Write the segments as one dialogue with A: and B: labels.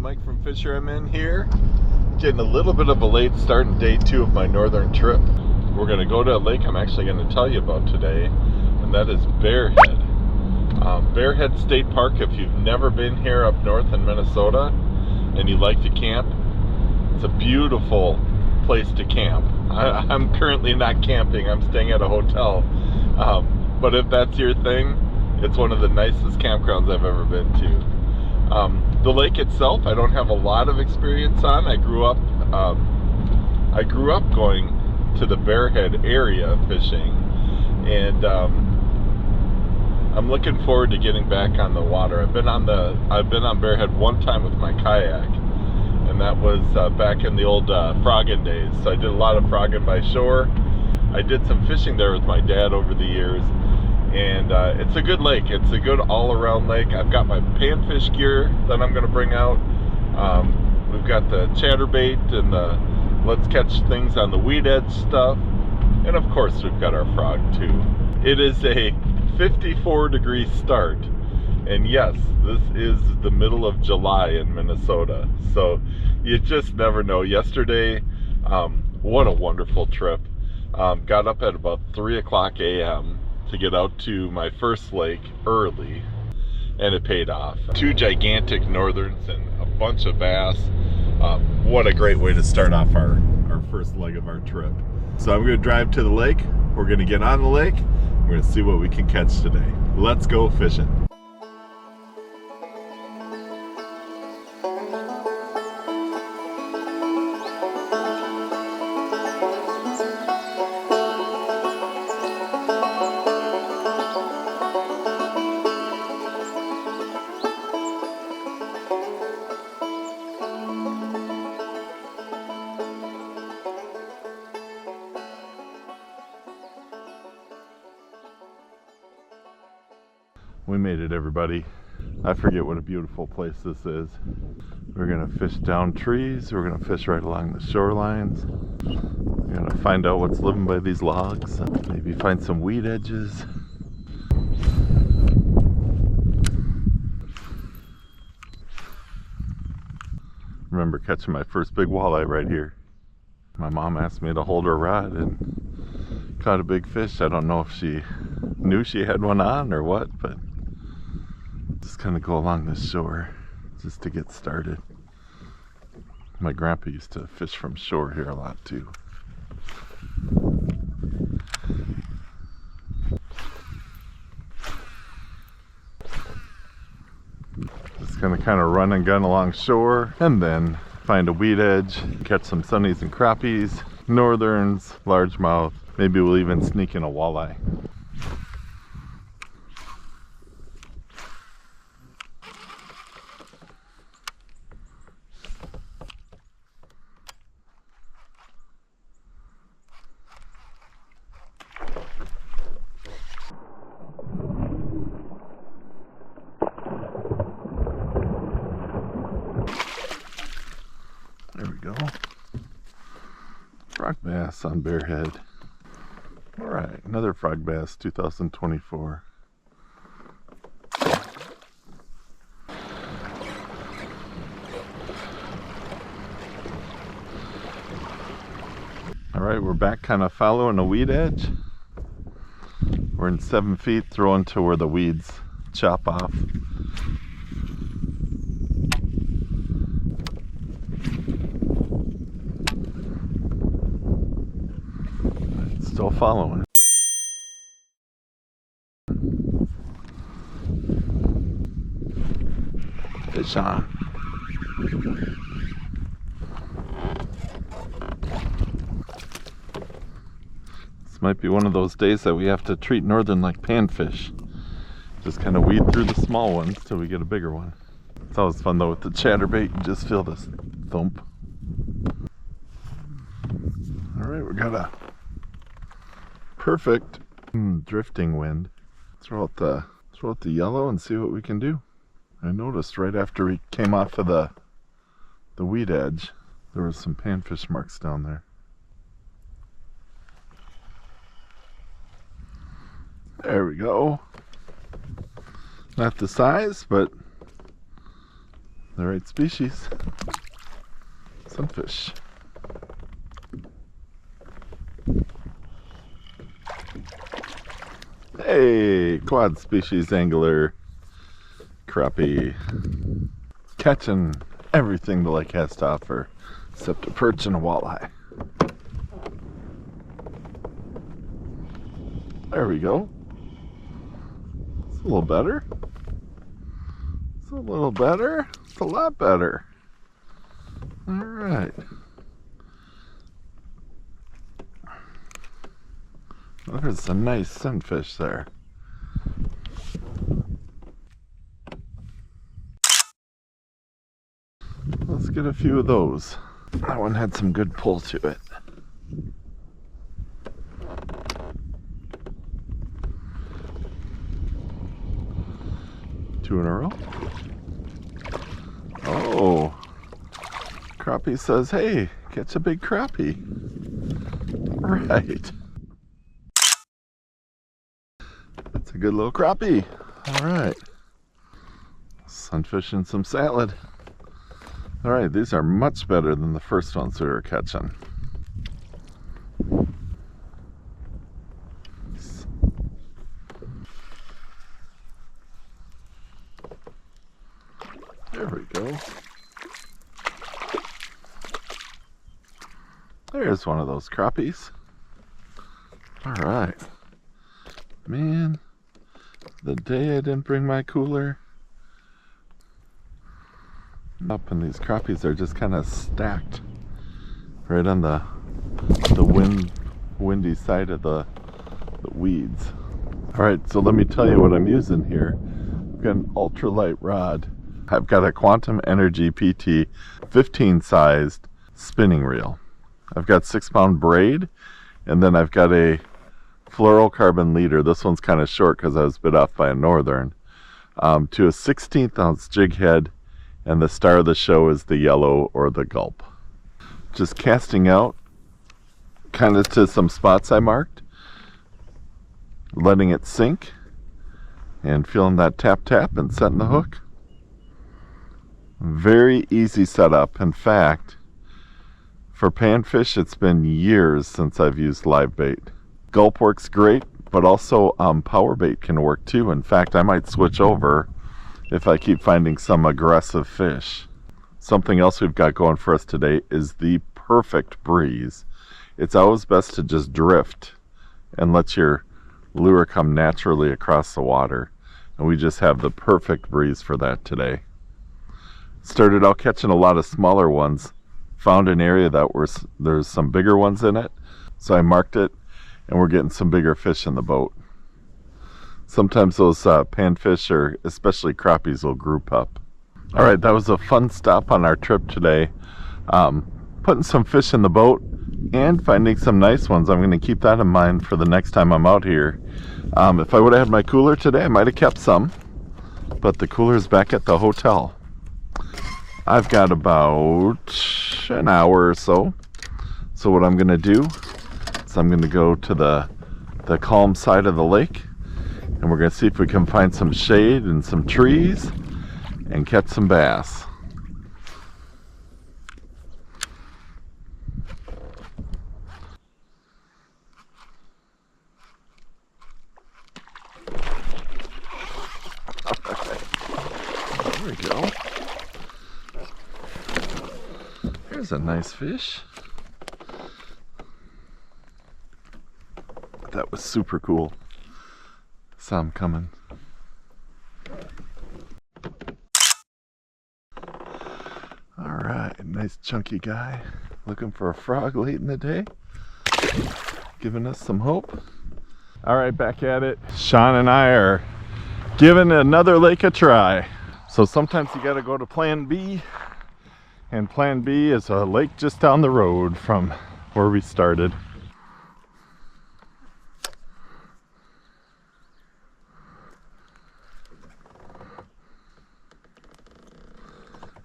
A: Mike from FisherMN here. Getting a little bit of a late start in day 2 of my northern trip. We're going to go to a lake I'm actually going to tell you about today, and that is Bearhead. Bearhead State Park, if you've never been here up north in Minnesota and you like to camp, it's a beautiful place to camp. I'm currently not camping, I'm staying at a hotel. But if that's your thing, it's one of the nicest campgrounds I've ever been to. The lake itself, I don't have a lot of experience on. I grew up going to the Bearhead area fishing, and I'm looking forward to getting back on the water. I've been on Bearhead one time with my kayak, and that was back in the old frogging days. So I did a lot of frogging by shore. I did some fishing there with my dad over the years, and it's a good lake. It's a good all-around lake. I've got my panfish gear that I'm going to bring out. We've got the chatterbait and the let's catch things on the weed edge stuff, and of course we've got our frog too. It is a 54-degree start, and yes, this is the middle of July in Minnesota, so you just never know. Yesterday, what a wonderful trip. Got up at about 3 o'clock a.m. to get out to my first lake early, and it paid off. 2 gigantic northerns and a bunch of bass. What a great way to start off our first leg of our trip. So I'm going to drive to the lake. We're going to get on the lake. We're going to see what we can catch today. Let's go fishing. We made it, everybody. I forget what a beautiful place this is. We're gonna fish down trees. We're gonna fish right along the shorelines. We're gonna find out what's living by these logs. Maybe find some weed edges. Remember catching my first big walleye right here. My mom asked me to hold her rod and caught a big fish. I don't know if she knew she had one on or what, but just kind of go along this shore just to get started. My grandpa used to fish from shore here a lot too. Just gonna kind of run and gun along shore and then find a weed edge, catch some sunnies and crappies, northerns, largemouth. Maybe we'll even sneak in a walleye. There we go. Frog bass on Bearhead. Alright, another frog bass, 2024. Alright, we're back kind of following a weed edge. We're in 7 feet, throwing to where the weeds chop off. Still following. Fish on. This might be one of those days that we have to treat northern like panfish. Just kind of weed through the small ones till we get a bigger one. It's always fun though with the chatterbait. You just feel this thump. Alright, we got a perfect drifting wind. Throw out the yellow and see what we can do. I noticed right after we came off of the weed edge, there was some panfish marks down there. There we go. Not the size, but The right species. Sunfish. Hey, quad species angler. Crappie. Catching everything the lake has to offer, except a perch and a walleye. There we go. It's a little better. It's a little better. It's a lot better. All right. Well, there's a nice sunfish there. Let's get a few of those. That one had some good pull to it. Two in a row. Oh, crappie says, hey, catch a big crappie. All right. That's a good little crappie. All right. Sunfish and some salad. All right, these are much better than the first ones we were catching. There we go. There's one of those crappies. All right. Man, the day I didn't bring my cooler up, and these crappies are just kind of stacked right on the windy side of the weeds. All right, so let me tell you what I'm using here. I've got an ultralight rod. I've got a Quantum Energy PT 15 sized spinning reel. I've got 6-pound braid, and then I've got a fluorocarbon leader. This one's kind of short because I was bit off by a northern, to a 16th ounce jig head, and the star of the show is the yellow or the gulp. Just casting out kind of to some spots I marked, letting it sink, and feeling that tap tap and setting the hook. Very easy setup. In fact, for panfish, it's been years since I've used live bait. Gulp works great, but also power bait can work too. In fact, I might switch over if I keep finding some aggressive fish. Something else we've got going for us today is the perfect breeze. It's always best to just drift and let your lure come naturally across the water. And we just have the perfect breeze for that today. Started out catching a lot of smaller ones. Found an area that there's some bigger ones in it. So I marked it, and we're getting some bigger fish in the boat. Sometimes those panfish, or especially crappies, will group up. All right, that was a fun stop on our trip today. Putting some fish in the boat and finding some nice ones. I'm going to keep that in mind for the next time I'm out here. If I would have had my cooler today, I might have kept some, but the cooler's back at the hotel. I've got about an hour or so. So what I'm going to do is I'm going to go to the calm side of the lake, and we're going to see if we can find some shade and some trees and catch some bass. There we go. There's a nice fish. That was super cool. Saw him coming. All right, nice chunky guy. Looking for a frog late in the day. Giving us some hope. All right, back at it. Sean and I are giving another lake a try. So sometimes you gotta go to plan B, and plan B is a lake just down the road from where we started.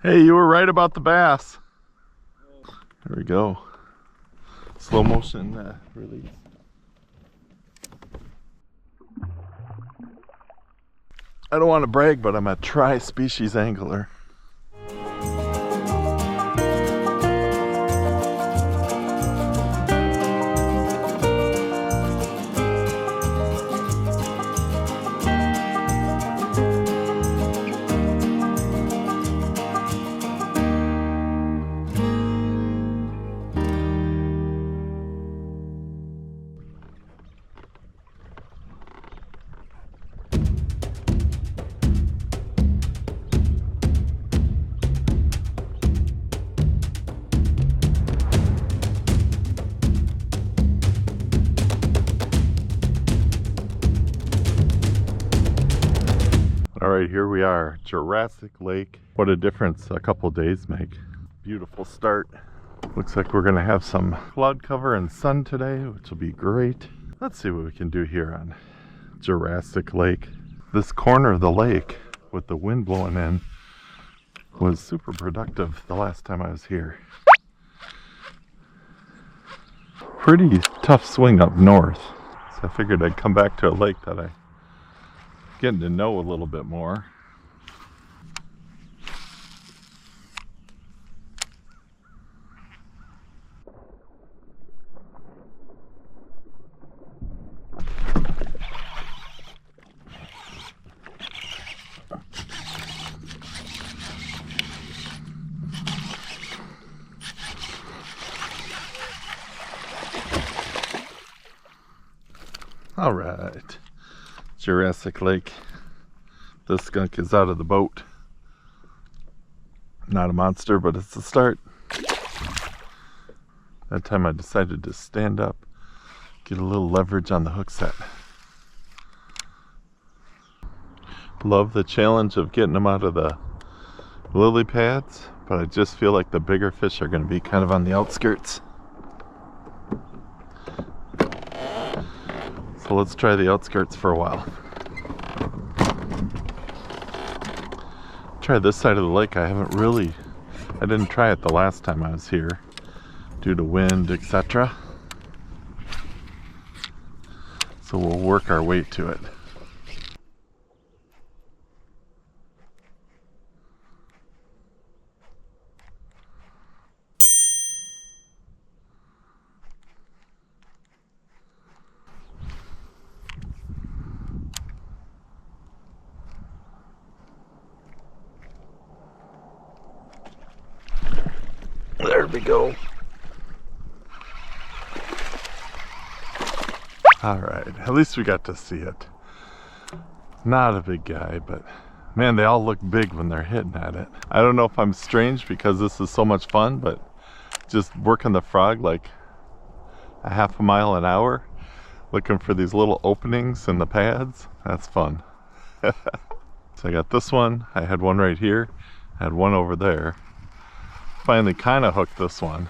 A: Hey, you were right about the bass. There we go. Slow motion release. I don't want to brag, but I'm a tri-species angler. right, here we are, Jurassic Lake. What a difference a couple days make. Beautiful start. Looks like we're gonna have some cloud cover and sun today, which will be great. Let's see what we can do here on Jurassic Lake. This corner of the lake with the wind blowing in was super productive the last time I was here. Pretty tough swing up north, so I figured I'd come back to a lake that I'm getting to know a little bit more. All right, Jurassic Lake. The skunk is out of the boat. Not a monster, but it's a start. That time I decided to stand up, get a little leverage on the hook set. Love the challenge of getting them out of the lily pads, but I just feel like the bigger fish are going to be kind of on the outskirts. So let's try the outskirts for a while. Try this side of the lake. I didn't try it the last time I was here due to wind, etc. So we'll work our way to it. There we go. All right, at least we got to see it. Not a big guy, but man, they all look big when they're hitting at it. I don't know if I'm strange because this is so much fun, but just working the frog like a half a mile an hour, looking for these little openings in the pads, that's fun. So I got this one, I had one right here, I had one over there. Finally kind of hooked this one.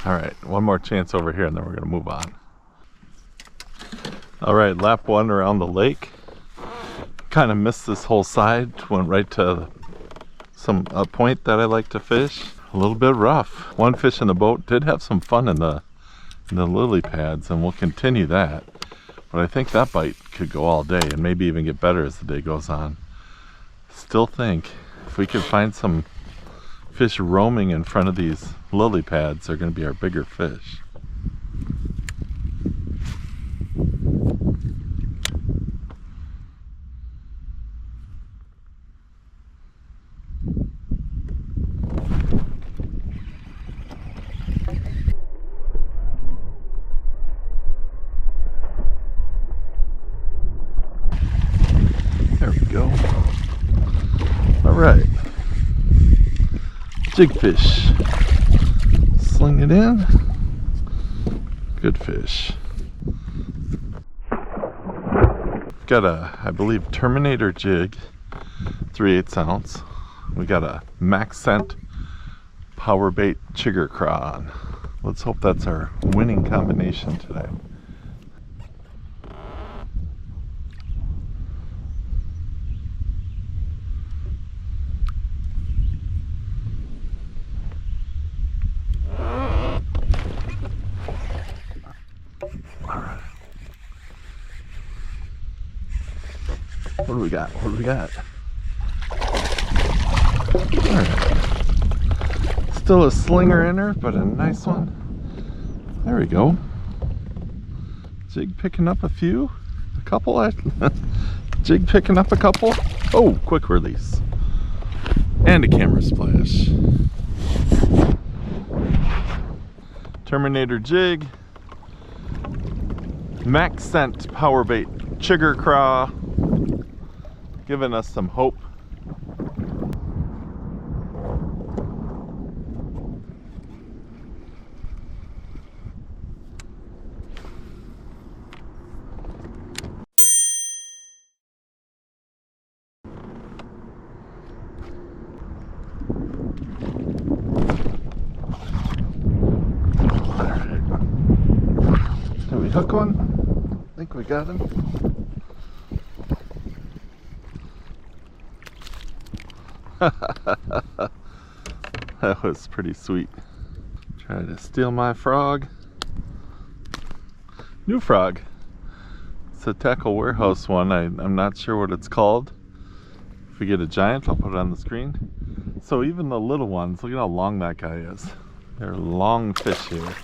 A: All right, one more chance over here and then we're gonna move on. All right, lap one around the lake. Kind of missed this whole side, went right to a point that I like to fish. A little bit rough. One fish in the boat, did have some fun in the lily pads, and we'll continue that. But I think that bite could go all day and maybe even get better as the day goes on. Still think if we could find some fish roaming in front of these lily pads, they're going to be our bigger fish. There we go. All right. Jig fish. Sling it in. Good fish. Got a, I believe, Terminator jig, 3/8 ounce. We got a Max Scent power bait chigger craw on. Let's hope that's our winning combination today. What do we got? What do we got? Alright. Still a slinger in her, but a nice one. There we go. Jig picking up a few. A couple. Jig picking up a couple. Oh, quick release. And a camera splash. Terminator jig. Max Scent power bait chigger craw. Giving us some hope. we hook one? I think we got him. That was pretty sweet. Try to steal my frog. New frog. It's a tackle warehouse one. I'm not sure what it's called. If we get a giant, I'll put it on the screen. So even the little ones, look at how long that guy is. They're long fish here.